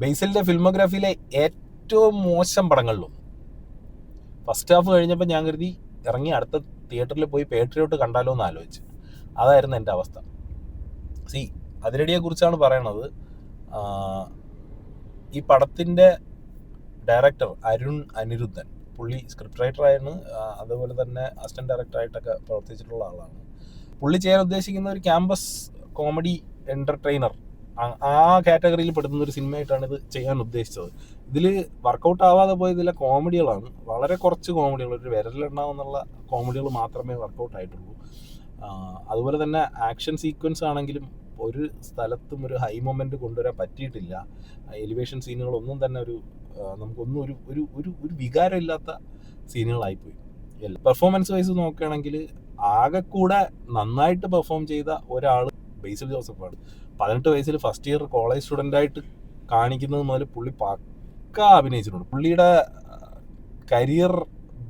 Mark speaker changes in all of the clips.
Speaker 1: ബേസിലിൻ്റെ ഫിൽമോഗ്രാഫിയിലെ ഏറ്റവും മോശം പടങ്ങളിലും. First half കഴിഞ്ഞപ്പോൾ ഞാൻ കരുതി ഇറങ്ങി അടുത്ത തിയേറ്ററിൽ പോയി പേട്രിയോട്ട് കണ്ടാലോ എന്ന് ആലോചിച്ച്. അതായിരുന്നു എൻ്റെ അവസ്ഥ. അതിരടിയെക്കുറിച്ചാണ് പറയണത്. ഈ പടത്തിൻ്റെ ഡയറക്ടർ അരുൺ അനിരുദ്ധൻ, പുള്ളി സ്ക്രിപ്റ്റ് റൈറ്ററായിരുന്നു, അതുപോലെ തന്നെ അസിസ്റ്റന്റ് ഡയറക്ടറായിട്ടൊക്കെ പ്രവർത്തിച്ചിട്ടുള്ള ആളാണ്. പുള്ളി ചെയ്യാൻ ഉദ്ദേശിക്കുന്ന ഒരു ക്യാമ്പസ് കോമഡി എൻ്റർടൈനർ, ആ കാറ്റഗറിയിൽ പെടുന്ന ഒരു സിനിമയായിട്ടാണ് ഇത് ചെയ്യാൻ ഉദ്ദേശിച്ചത്. ഇതിൽ വർക്കൗട്ട് ആവാതെ പോയതിലെ കോമഡികളാണ്. വളരെ കുറച്ച് കോമഡികൾ, ഒരു വിരലിലെണ്ണാവുന്നുള്ള കോമഡികൾ മാത്രമേ വർക്കൗട്ട് ആയിട്ടുള്ളൂ. അതുപോലെ തന്നെ ആക്ഷൻ സീക്വൻസ് ആണെങ്കിലും ഒരു സ്ഥലത്തും ഒരു ഹൈ മൊമെൻ്റ് കൊണ്ടുവരാൻ പറ്റിയിട്ടില്ല. എലിവേഷൻ സീനുകളൊന്നും തന്നെ നമുക്കൊന്നും ഒരു വികാരമില്ലാത്ത സീനുകളായിപ്പോയി. പെർഫോമൻസ് വൈസ് നോക്കുകയാണെങ്കിൽ ആകെ കൂടെ നന്നായിട്ട് പെർഫോം ചെയ്ത ഒരാൾ ബേസിൽ ജോസഫാണ്. 18 വയസ്സിൽ ഫസ്റ്റ് ഇയർ കോളേജ് സ്റ്റുഡൻ്റായിട്ട് കാണിക്കുന്നത് മുതൽ പുള്ളി പക്ക അഭിനയിച്ചിട്ടുണ്ട്. പുള്ളിയുടെ കരിയർ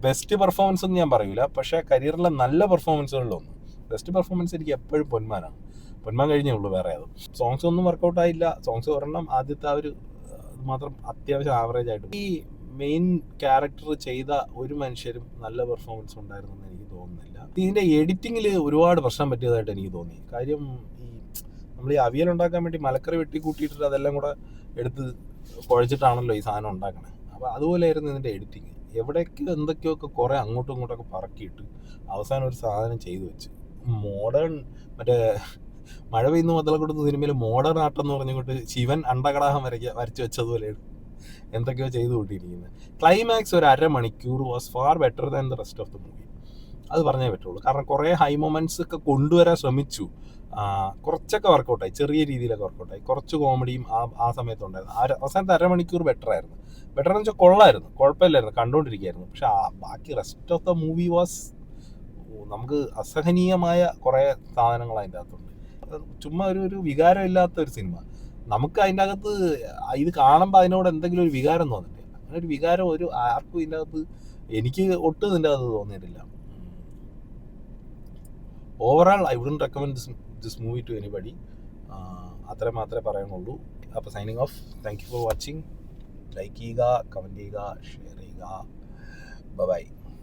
Speaker 1: ബെസ്റ്റ് പെർഫോമൻസ് എന്ന് ഞാൻ പറയൂല, പക്ഷേ കരിയറിലെ നല്ല പെർഫോമൻസുകളിലൊന്നും. ബെസ്റ്റ് പെർഫോമൻസ് എനിക്ക് എപ്പോഴും പൊന്മാനാണ്. പൊന്മാൻ കഴിഞ്ഞേ ഉള്ളൂ, വേറെ അതും. സോങ്സ് ഒന്നും വർക്കൗട്ട് ആയില്ല. സോങ്സ് ഒരെണ്ണം ആദ്യത്തെ മാത്രം അത്യാവശ്യം ആവറേജ് ആയിട്ട്. ഈ മെയിൻ ക്യാരക്ടർ ചെയ്ത ഒരു മനുഷ്യരും നല്ല പെർഫോമൻസ് ഉണ്ടായിരുന്നെന്ന് എനിക്ക് തോന്നുന്നില്ല. ഇതിൻ്റെ എഡിറ്റിങ്ങിൽ ഒരുപാട് പ്രശ്നം പറ്റിയതായിട്ട് എനിക്ക് തോന്നി. കാര്യം നമ്മൾ ഈ അവിയൽ ഉണ്ടാക്കാൻ വേണ്ടി മലക്കറി വെട്ടി കൂട്ടിയിട്ട് അതെല്ലാം കൂടെ എടുത്ത് കുഴച്ചിട്ടാണല്ലോ ഈ സാധനം ഉണ്ടാക്കണേ. അപ്പോൾ അതുപോലെയായിരുന്നു ഇതിൻ്റെ എഡിറ്റിങ്. എവിടേക്കോ എന്തൊക്കെയൊക്കെ കുറേ അങ്ങോട്ടും ഇങ്ങോട്ടൊക്കെ പറക്കിയിട്ട് അവസാനം ഒരു സാധനം ചെയ്തു വെച്ച്. മോഡേൺ മറ്റേ മഴ പെയ്യുന്ന മുതല കൊടുത്ത സിനിമയിൽ മോഡേൺ ആർട്ട് എന്ന് പറഞ്ഞുകൊണ്ട് ശിവൻ അണ്ടകടാഹം വരച്ച് വെച്ചതുപോലെയാണ് എന്തൊക്കെയോ ചെയ്തു കൂട്ടിയിരിക്കുന്നത്. ക്ലൈമാക്സ് ഒരു അരമണിക്കൂർ was far better than the rest of the movie. അത് പറഞ്ഞേ പറ്റുള്ളൂ. കാരണം കുറേ ഹൈ മൊമെൻറ്റ്സ് ഒക്കെ കൊണ്ടുവരാൻ ശ്രമിച്ചു. കുറച്ചൊക്കെ വർക്കൗട്ടായി, ചെറിയ രീതിയിലൊക്കെ വർക്കൗട്ടായി. കുറച്ച് കോമഡിയും ആ സമയത്തുണ്ടായിരുന്നു. അവസാനത്തെ അരമണിക്കൂർ ബെറ്റർ ആയിരുന്നു. ബെറ്റർ എന്ന് വെച്ചാൽ കൊള്ളായിരുന്നു, കുഴപ്പമില്ലായിരുന്നു, കണ്ടുകൊണ്ടിരിക്കുകയായിരുന്നു. പക്ഷെ ബാക്കി rest of the movie was നമുക്ക് അസഹനീയമായ കുറേ സാധനങ്ങൾ അതിൻ്റെ അകത്തുണ്ട്. ചുമ്മാ ഒരു വികാരമില്ലാത്ത ഒരു സിനിമ. നമുക്ക് അതിൻ്റെ അകത്ത് ഇത് കാണുമ്പോൾ അതിനോട് എന്തെങ്കിലും ഒരു വികാരം തോന്നില്ല. അങ്ങനെ ഒരു വികാരം ആർക്കും ഇതിൻ്റെ അകത്ത്, എനിക്ക് ഒട്ടും ഇതിൻ്റെ അകത്ത് തോന്നിയിട്ടില്ല. Overall I wouldn't recommend this movie to anybody. അത്ര മാത്രമേ പറയാനുള്ളൂ. അപ്പോൾ signing off. Thank you for watching. Like ചെയ്യുക, കമൻറ്റ് ചെയ്യുക, ഷെയർ ചെയ്യുക. ബൈ.